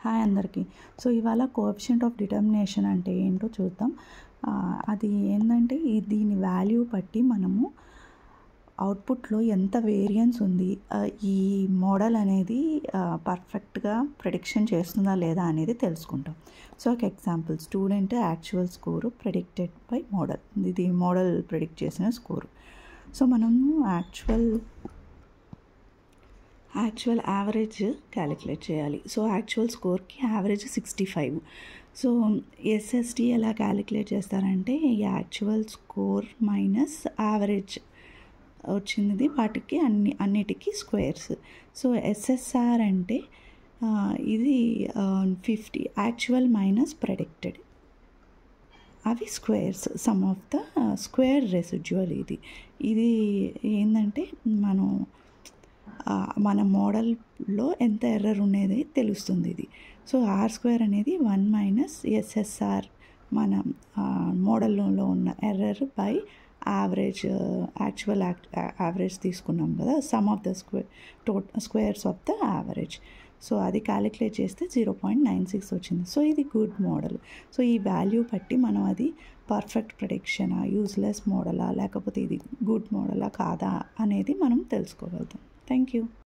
Hi అందరికీ. So ఇవాళ coefficient of determination అంటే ఏంటో చూద్దాం. అది ఏంటంటే దీని వాల్యూ బట్టి మనము అవుట్పుట్లో ఎంత వేరియన్స్ ఉంది, ఈ మోడల్ అనేది పర్ఫెక్ట్గా ప్రిడిక్షన్ చేస్తుందా లేదా అనేది తెలుసుకుంటాం. సో ఒక example, student actual score predicted by model. ఇది మోడల్ ప్రిడిక్ట్ చేసిన స్కోరు. సో మనము యాక్చువల్ యావరేజ్ క్యాలిక్యులేట్ చేయాలి. సో యాక్చువల్ స్కోర్కి యావరేజ్ 65. సో ఎస్ఎస్టీ ఎలా క్యాలిక్యులేట్ చేస్తారంటే యాక్చువల్ స్కోర్ మైనస్ యావరేజ్ వచ్చింది వాటికి అన్నిటికీ స్క్వేర్స్. సో ఎస్ఎస్ఆర్ అంటే ఇది 50 యాక్చువల్ మైనస్ ప్రెడిక్టెడ్, అవి squares, sum of the square residual. ఇది ఏంటంటే మన మోడల్లో ఎంత ఎర్రర్ ఉండేది తెలుస్తుంది ఇది. సో ఆర్ స్క్వేర్ అనేది 1 మైనస్ ఎస్ఎస్ఆర్, మన మోడల్లో ఉన్న error by average, actual average తీసుకున్నాం కదా, some of the squares of the average. So అది క్యాలిక్యులేట్ చేస్తే 0.96 వచ్చింది. సో ఇది గుడ్ మోడల్. సో ఈ వాల్యూ బట్టి మనం అది పర్ఫెక్ట్ ప్రిడిక్షనా, యూజ్లెస్ మోడలా, లేకపోతే ఇది గుడ్ మోడలా కాదా అనేది మనం తెలుసుకోగలుగుతాం. Thank you.